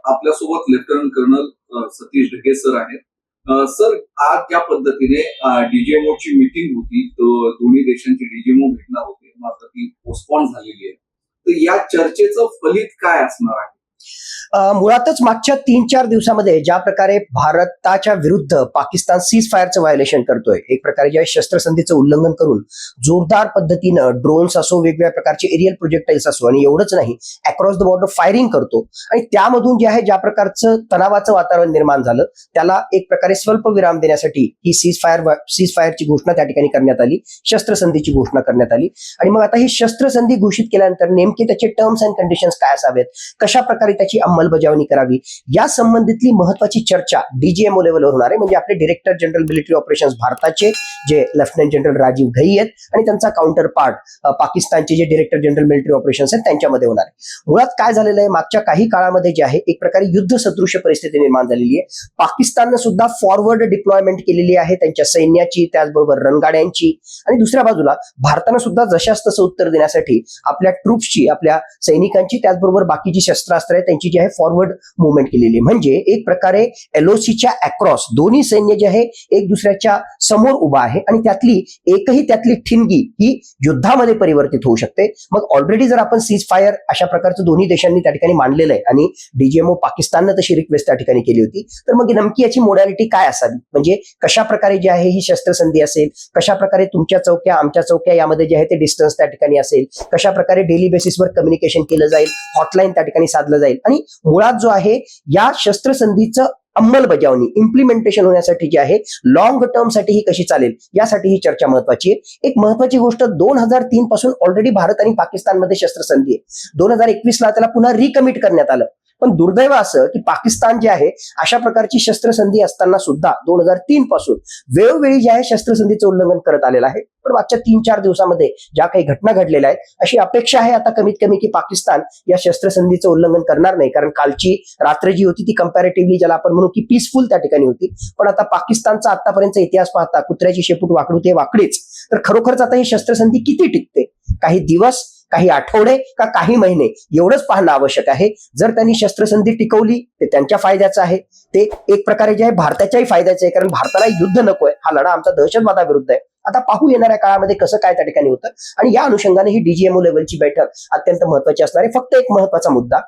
आपल्यासोबत lieutenant colonel Satish Dhage sir आहेत. Sir, आज ज्या पद्धतीने डीजीएमओची मीटिंग होती, तर दोन्ही देशांचे डीजीएमओ भेटणार होते, मात्र ती पोस्टपोन झालेली आहे. तर या चर्चेचं फलित काय असणार आहे? मुळातच मागच्या 3-4 दिवसामध्ये ज्या प्रकारे भारताच्या विरुद्ध पाकिस्तान सीज फायरचं व्हायोलेशन करतोय, एक प्रकारे ज्या शस्त्रसंधीचं उल्लंघन करून जोरदार पद्धतीनं ड्रोन्स असो, वेगवेगळ्या प्रकारचे एरियल प्रोजेक्टाईल्स असो, आणि एवढंच नाही, अक्रॉस द बॉर्डर फायरिंग करतो, आणि त्यामधून जे आहे ज्या प्रकारचं तणावाचं वातावरण निर्माण झालं, त्याला एक प्रकारे स्वल्प विराम देण्यासाठी ही सीज फायरची घोषणा त्या ठिकाणी करण्यात आली, शस्त्रसंधीची घोषणा करण्यात आली. आणि मग आता ही शस्त्रसंधी घोषित केल्यानंतर नेमके त्याचे टर्म्स अँड कंडिशन्स काय असावेत, कशा प्रकारे त्याची अंमलबजावणी करावी, या संबंधितली महत्वाची चर्चा डीजीएमओ लेवलवर होणार आहे. म्हणजे आपले डायरेक्टर जनरल मिलिटरी ऑपरेशन्स भारताचे जे लेफ्टनंट जनरल राजीव घई आहेत, आणि त्यांचा काउंटर पार्ट पाकिस्तानचे जे डायरेक्टर जनरल मिलिटरी ऑपरेशन्स आहेत त्यांच्यामध्ये होणार आहे. मुळात काय झालेलं आहे, मागच्या काही काळामध्ये जे आहे एक प्रकारे युद्ध सदृश परिस्थिती निर्माण झालेली आहे. पाकिस्ताननं सुद्धा फॉरवर्ड डिप्लॉयमेंट केलेली आहे त्यांच्या सैन्याची, त्याचबरोबर रणगाड्यांची, आणि दुसऱ्या बाजूला भारतानं सुद्धा जशास तसं उत्तर देण्यासाठी आपल्या ट्रूप्सची, आपल्या सैनिकांची, त्याचबरोबर बाकीची शस्त्रास्त्र आहेत त्यांची जी आहे फॉरवर्ड मुवमेंट केलेली. म्हणजे एक प्रकारे एलओसीच्या अक्रॉस दोन्ही सैन्य जे आहे एक दुसऱ्याच्या समोर उभा आहे, आणि त्यातली ठिणगी ही युद्धामध्ये परिवर्तित होऊ शकते. मग ऑलरेडी जर आपण सीज फायर अशा प्रकारचं दोन्ही देशांनी त्या ठिकाणी मांडलेलं आहे, आणि डीजीएमओ पाकिस्ताननं तशी रिक्वेस्ट त्या ठिकाणी केली होती, तर मग नमकी याची मोडॅलिटी काय असावी, म्हणजे कशा प्रकारे जे आहे ही शस्त्रसंधी असेल, कशा प्रकारे तुमच्या चौक्या आमच्या चौक्या यामध्ये जे आहे ते डिस्टन्स त्या ठिकाणी असेल, कशा प्रकारे डेली बेसिसवर कम्युनिकेशन केलं जाईल, हॉटलाईन त्या ठिकाणी साधलं जाईल, आणि मुळात जो आहे या शस्त्रसंधीचं अंमलबजावणी इम्प्लिमेंटेशन होण्यासाठी जे आहे लॉंग टर्म साठी ही कशी चालेल, यासाठी ही चर्चा महत्वाची आहे. एक महत्वाची गोष्ट, 2003 पासून ऑलरेडी भारत आणि पाकिस्तानमध्ये शस्त्रसंधी आहे. 2021 ला त्याला पुन्हा रिकमिट करण्यात आलं. पण दुर्दैव असं की पाकिस्तान जे आहे अशा प्रकारची शस्त्रसंधी असताना सुद्धा 2003 पासून वेळोवेळी जे आहे शस्त्रसंधीचं उल्लंघन करत आलेलं आहे. पण मागच्या 3-4 दिवसामध्ये ज्या काही घटना घडलेल्या आहेत, अशी अपेक्षा आहे आता कमीत कमी की पाकिस्तान या शस्त्रसंधीचं उल्लंघन करणार नाही. कारण कालची रात्र जी होती ती कंपॅरेटिव्हली ज्याला आपण म्हणू की पीसफुल त्या ठिकाणी होती. पण आता पाकिस्तानचा आतापर्यंत इतिहास पाहता कुत्र्याची शेपूट वाकडू ते वाकडीच. तर खरोखरच आता ही शस्त्रसंधी किती टिकते, काही दिवस, काही आठवडे का काही महिने, एवढंच पाहणं आवश्यक आहे. जर त्यांनी शस्त्रसंधी टिकवली ते त्यांच्या फायद्याचं आहे, ते एक प्रकारे जे आहे भारताच्याही फायद्याचं आहे. कारण भारताला युद्ध नकोय, हा लढा आमचा दहशतवादाविरुद्ध आहे. आता पाहू येणाऱ्या काळामध्ये कसं काय त्या ठिकाणी होतं, आणि या अनुषंगाने ही डीजीएमओ लेवलची बैठक अत्यंत महत्वाची असणार आहे. फक्त एक महत्वाचा मुद्दा,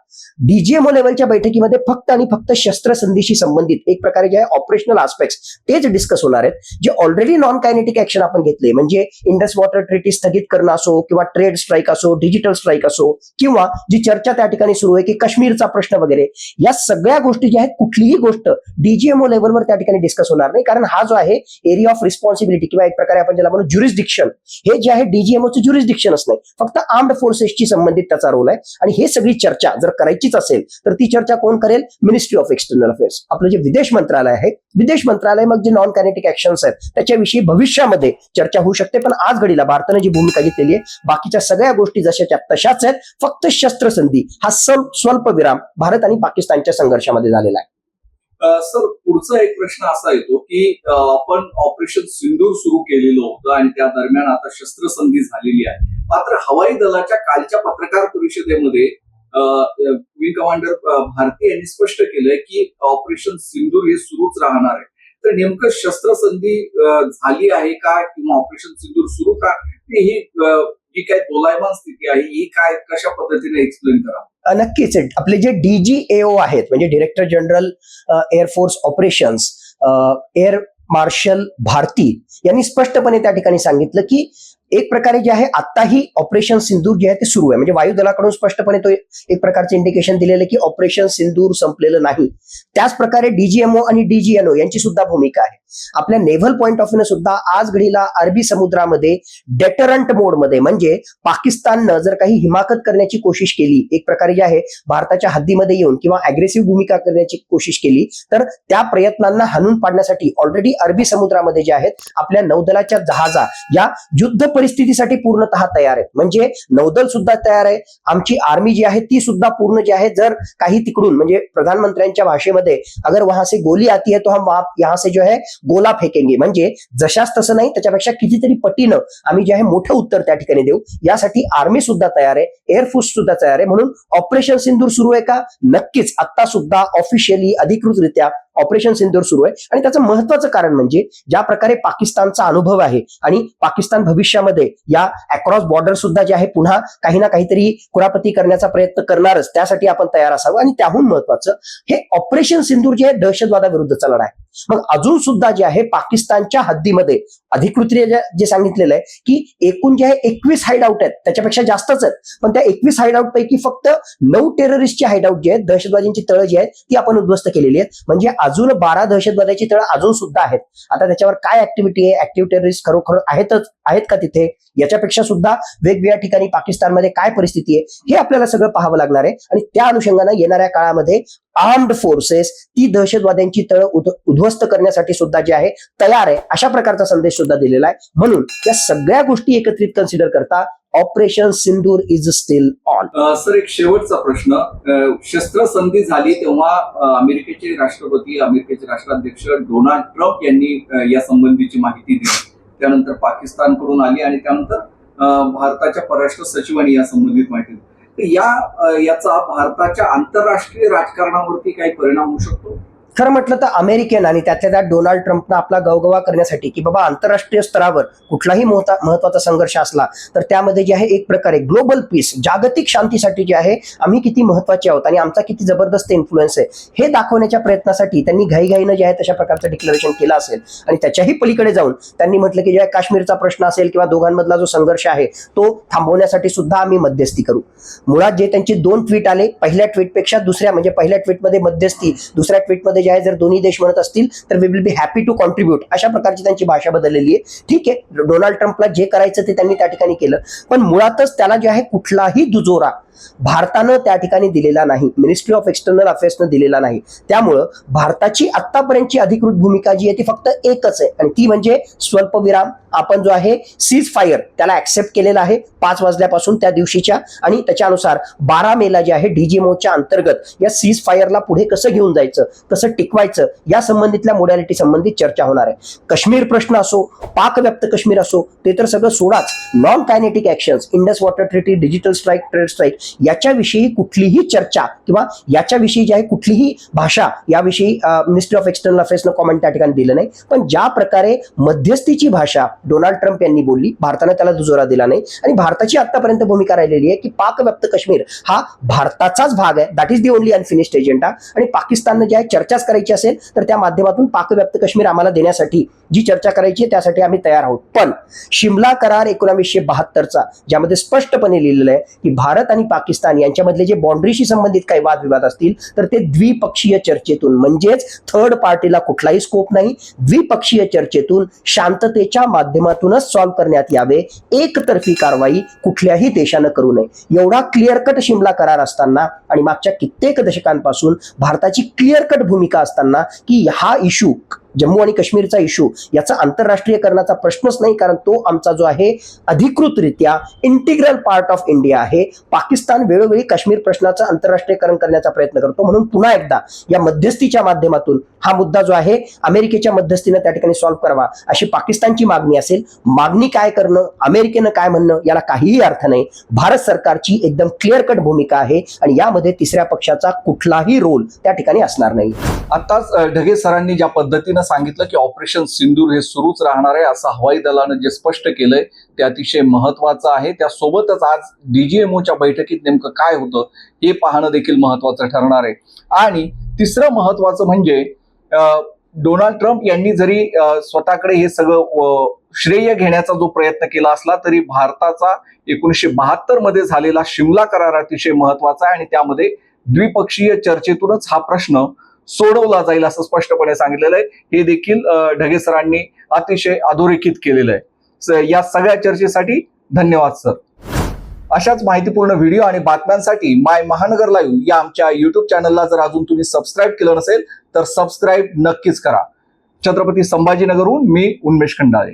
डीजीएमओ लेवलच्या बैठकीमध्ये फक्त आणि फक्त शस्त्रसंधीशी संबंधित एक प्रकारे जे आहे ऑपरेशनल आस्पेक्ट्स तेच डिस्कस होणार आहेत. जे ऑलरेडी नॉन कायनेटिक ऍक्शन आपण घेतले, म्हणजे इंडस वॉटर ट्रीटी स्थगित करणं असो, किंवा ट्रेड स्ट्राईक असो, डिजिटल स्ट्राईक असो, किंवा जी चर्चा त्या ठिकाणी सुरू आहे की काश्मीरचा प्रश्न वगैरे, या सगळ्या गोष्टी ज्या आहेत कुठलीही गोष्ट डीजीएमओ लेवलवर त्या ठिकाणी डिस्कस होणार नाही. कारण हा जो आहे एरिया ऑफ रिस्पॉन्सिबिलिटी किंवा एक प्रकारे आपण ज्याला म्हणू ज्युरिस्डिक्शन, हे जे आहे डीजीएमओचं ज्युरिस्डिक्शनच नाही, फक्त आर्म्ड फोर्सेसची संबंधित त्याचा रोल आहे. आणि हे सगळी चर्चा जर करायचीच असेल तर ती चर्चा कोण करेल? मिनिस्ट्री ऑफ एक्सटर्नल अफेअर्स, आपलं जे विदेश मंत्रालय आहे. विदेश मंत्रालय मग जे नॉन कायनेटिक ऍक्शन्स आहेत त्याच्याविषयी भविष्यामध्ये चर्चा होऊ शकते. पण आज घडीला भारताने जी भूमिका घेतलेली आहे, बाकीच्या सगळ्या गोष्टी जशाच्या तशाच आहेत. फक्त शस्त्रसंधी हा स्वल्प विराम भारत आणि पाकिस्तानच्या संघर्षामध्ये झालेला आहे. सर, पुढचा एक प्रश्न असा येतो की आपण ऑपरेशन सिंदूर सुरू केलेलं होतं आणि त्या दरम्यान आता शस्त्रसंधी झालेली आहे. मात्र हवाई दलाच्या कालच्या पत्रकार परिषदेमध्ये विंग कमांडर भारती यांनी स्पष्ट केलंय की ऑपरेशन सिंदूर हे सुरूच राहणार आहे. तर नेमकं शस्त्रसंधी झाली आहे का, किंवा ऑपरेशन सिंदूर सुरू का, ही जी काय दोलायमान स्थिती आहे ही काय, कशा पद्धतीने एक्सप्लेन करा? नक्कीच आपले जे डीजीएओ आहेत, म्हणजे director general air force operations, air marshal Bharti यांनी स्पष्टपणे त्या ठिकाणी सांगितलं की एक प्रकारे जे आहे आताही ऑपरेशन सिंदूर जे आहे ते सुरू आहे. म्हणजे वायुदलाकडून स्पष्टपणे तो एक प्रकारचे इंडिकेशन दिलेलं की ऑपरेशन सिंदूर संपलेलं नाही. त्याच प्रकारे डीजीएमओ आणि डीजीएनओ यांची सुद्धा भूमिका आहे. आपल्या नेव्हल पॉइंट ऑफ व्ह्यू सुद्धा आज घडीला अरबी समुद्रामध्ये डेटरंट मोडमध्ये, म्हणजे पाकिस्ताननं जर काही हिमाकत करण्याची कोशिश केली, एक प्रकारे जे आहे भारताच्या हद्दीमध्ये येऊन किंवा अग्रेसिव्ह भूमिका करण्याची कोशिश केली, तर त्या प्रयत्नांना हाणून पाडण्यासाठी ऑलरेडी अरबी समुद्रामध्ये जे आहेत आपल्या नौदलाच्या जहाजा या युद्ध परिस्थितीसाठी पूर्णतः तयार आहेत. म्हणजे नौदल सुद्धा तयार आहे, आमची आर्मी जी आहे ती सुद्धा पूर्ण जी आहे, जर काही तिकडून म्हणजे प्रधानमंत्र्यांच्या भाषेमध्ये अगर वहां से गोली आती है तो हम यहाँ से जो है गोला फेकेंगे, म्हणजे जशाच तसं नाही, त्याच्यापेक्षा कितीतरी पटीनं आम्ही जे आहे मोठं उत्तर त्या ठिकाणी देऊ. यासाठी आर्मी सुद्धा तयार आहे, एअरफोर्स सुद्धा तयार आहे. म्हणून ऑपरेशन सिंदूर सुरू आहे का? नक्कीच. आता सुद्धा ऑफिशियली अधिकृतरित्या ऑपरेशन सिंदूर सुरू आहे. आणि त्याचं महत्वाचं कारण म्हणजे ज्या प्रकारे पाकिस्तानचा अनुभव आहे आणि पाकिस्तान भविष्यामध्ये या अक्रॉस बॉर्डर सुद्धा जे आहे पुन्हा काही ना काहीतरी कुरापती करण्याचा प्रयत्न करणारच, त्यासाठी आपण तयार असावं. आणि त्याहून महत्वाचं हे ऑपरेशन सिंदूर जे आहे दहशतवादाविरुद्धचा लढा आहे. मग अजून सुद्धा जे आहे पाकिस्तानच्या हद्दीमध्ये अधिकृतरित्या जे सांगितलेलं आहे की एकूण जे आहे 21 हाईडआउट आहेत, त्याच्यापेक्षा जास्तच आहेत, पण त्या 21 हाईडआउट पैकी फक्त 9 टेररिस्टचे हाईडआउट जे आहेत, दहशतवाद्यांची तळं जी आहेत ती आपण उद्ध्वस्त केलेली आहेत. म्हणजे अजून 12 दहशतवाद्याची तळं अजून सुद्धा आहेत. आता त्याच्यावर काय ऍक्टिव्हिटी आहे, ऍक्टिव्ह टेररिस्ट खरोखर आहेत का तिथे, याच्यापेक्षा सुद्धा वेगवेगळ्या ठिकाणी पाकिस्तानमध्ये काय परिस्थिती आहे हे आपल्याला सगळं पाहावं लागणार आहे. आणि त्या अनुषंगाने येणाऱ्या काळामध्ये आर्म्ड फोर्सेस ती दहशतवाद्यांची तळं उद्ध्वस्त करण्यासाठी सुद्धा जे आहे तयार आहे, अशा प्रकारचा संदेश सुद्धा दिलेला आहे. म्हणून या सगळ्या गोष्टी एकत्रित कन्सिडर करता operation Sindur is still on. Sir, एक शेवटचा प्रश्न. शस्त्रसंधी झाली तेव्हा अमेरिकेचे राष्ट्रपती, अमेरिकेचे राष्ट्राध्यक्ष डोनाल्ड ट्रम्प यांनी या संबंधीची माहिती दिली. त्यानंतर पाकिस्तानकडून आली आणि त्यानंतर भारताच्या परराष्ट्र सचिवांनी या संबंधित माहिती दिली. तर याचा भारताच्या आंतरराष्ट्रीय राजकारणावरती काही परिणाम होऊ शकतो? खरं म्हटलं तर अमेरिकन आणि त्यातल्या त्यात डोनाल्ड ट्रम्पनं आपला गवगवा करण्यासाठी की बाबा आंतरराष्ट्रीय स्तरावर कुठलाही महत्वाचा संघर्ष असला तर त्यामध्ये जे आहे एक प्रकारे ग्लोबल पीस, जागतिक शांतीसाठी जे आहे आम्ही किती महत्वाचे आहोत आणि आमचा किती जबरदस्त इन्फ्लुएन्स आहे हे दाखवण्याच्या प्रयत्नासाठी त्यांनी घाईघाईनं जे आहे तशा प्रकारचं डिक्लेरेशन केलं असेल. आणि त्याच्याही पलीकडे जाऊन त्यांनी म्हटलं की जे काश्मीरचा प्रश्न असेल किंवा दोघांमधला जो संघर्ष आहे तो थांबवण्यासाठी सुद्धा आम्ही मध्यस्थी करू. मुळात जे त्यांचे 2 ट्विट आले, पहिल्या ट्विटपेक्षा दुसऱ्या म्हणजे पहिल्या ट्विटमध्ये मध्यस्थी, दुसऱ्या ट्विटमध्ये जे आहे जर दोन्ही देश म्हणत असतील तर we will be happy to contribute, अशा प्रकारची त्यांची भाषा बदललेली आहे. ठीक आहे, डोनाल्ड ट्रम्पला जे करायचं ते त्यांनी त्या ठिकाणी केलं, पण मुळातच त्याला जे आहे कुठलाही दुजोरा भारतानं त्या ठिकाणी दिलेला नाही, मिनिस्ट्री ऑफ एक्सटर्नल अफेअर्सनं दिलेला नाही. त्यामुळं भारताची आतापर्यंतची अधिकृत भूमिका जी आहे ती फक्त एकच आहे आणि ती म्हणजे स्वल्पविराम. आपण जो आहे सीज फायर त्याला ऍक्सेप्ट केलेला आहे 5 वाजल्यापासून त्या दिवशीच्या, आणि त्याच्यानुसार 12 मेला जे आहे डीजीएमओच्या अंतर्गत या सीज फायरला पुढे कसं घेऊन जायचं, कसं टिकवायचं या संबंधितल्या मोडॅलिटी संबंधित चर्चा होणार आहे. काश्मीर प्रश्न असो, पाक व्याप्त काश्मीर असो, ते तर सगळं सोडाच. Non kinetic actions, Indus water treaty, digital strike, trade strike याच्याविषयी कुठलीही चर्चा किंवा याच्याविषयी जे आहे कुठलीही भाषा याविषयी मिनिस्ट्री ऑफ एक्सटर्नल अफेअर्सनं कॉमेंट त्या ठिकाणी दिलं नाही. पण ज्या प्रकारे मध्यस्थीची भाषा डोनाल्ड ट्रम्प यांनी बोलली, भारताने त्याला दुजोरा दिला नाही. आणि भारताची आतापर्यंत भूमिका राहिलेली आहे की पाक व्याप्त काश्मीर हा भारताचाच भाग आहे, that is the only unfinished agenda. आणि पाकिस्ताननं जे आहे चर्चाच करायची असेल तर त्या माध्यमातून पाक व्याप्त काश्मीर आम्हाला देण्यासाठी जी चर्चा करायची आहे त्यासाठी आम्ही तयार आहोत. पण शिमला करार 1972चा ज्यामध्ये स्पष्टपणे लिहिलेलं आहे की भारत आणि पाकिस्तान यांच्यामधले जे बाउंड्रीशी संबंधित काही वादविवाद असतील तर ते द्विपक्षीय चर्चेतून, म्हणजेच थर्ड पार्टीला कुठलाही स्कोप नाही, द्विपक्षीय चर्चेतून शांततेच्या माध्यमातूनच सॉल्व्ह करण्यात यावे, एकतर्फी कारवाई कुठल्याही देशानं करू नये. एवढा क्लिअर कट शिमला करार असताना आणि मागच्या कित्येक दशकांपासून भारताची क्लिअर कट भूमिका असताना की हा इश्यू जम्मू आणि काश्मीरचा इश्यू याचा आंतरराष्ट्रीयकरणाचा प्रश्नच नाही, कारण तो आमचा जो आहे अधिकृतरित्या इंटिग्रल पार्ट ऑफ इंडिया आहे. पाकिस्तान वेळोवेळी काश्मीर प्रश्नाचं आंतरराष्ट्रीयकरण करण्याचा प्रयत्न करतो. म्हणून पुन्हा एकदा या मध्यस्थीच्या माध्यमातून हा मुद्दा जो आहे अमेरिकेच्या मध्यस्थीनं त्या ठिकाणी सॉल्व्ह करावा अशी पाकिस्तानची मागणी असेल. मागणी काय करणं, अमेरिकेनं काय म्हणणं याला काहीही अर्थ नाही. भारत सरकारची एकदम क्लिअर कट भूमिका आहे आणि यामध्ये तिसऱ्या पक्षाचा कुठलाही रोल त्या ठिकाणी असणार नाही. आताच ढगे सरांनी ज्या पद्धतीनं सांगितलं की ऑपरेशन सिंदूर हे सुरूच राहणार आहे असं हवाई दलानं जे स्पष्ट केलंय ते अतिशय महत्वाचं आहे. त्यासोबतच आज डीजीएमओच्या बैठकीत नेमकं काय होतं हे पाहणं देखील महत्वाचं ठरणार आहे. आणि तिसरं महत्वाचं म्हणजे डोनाल्ड ट्रम्प यांनी जरी स्वतःकडे हे सगळं श्रेय घेण्याचा जो प्रयत्न केला असला तरी भारताचा 1972 मध्ये झालेला शिमला करार अतिशय महत्वाचा आहे आणि त्यामध्ये द्विपक्षीय चर्चेतूनच हा प्रश्न सोडवला जाईल असं स्पष्टपणे सांगितलेलं आहे. हे देखील ढगे सरांनी अतिशय अधोरेखित केलेलं आहे. या सगळ्या चर्चेसाठी धन्यवाद सर. अशाच माहितीपूर्ण व्हिडिओ आणि बातम्यांसाठी माय महानगर लाईव्ह या आमच्या युट्यूब चॅनलला जर अजून तुम्ही सबस्क्राईब केलं नसेल तर सबस्क्राईब नक्कीच करा. छत्रपती संभाजीनगरहून मी उन्मेष खंडाळे.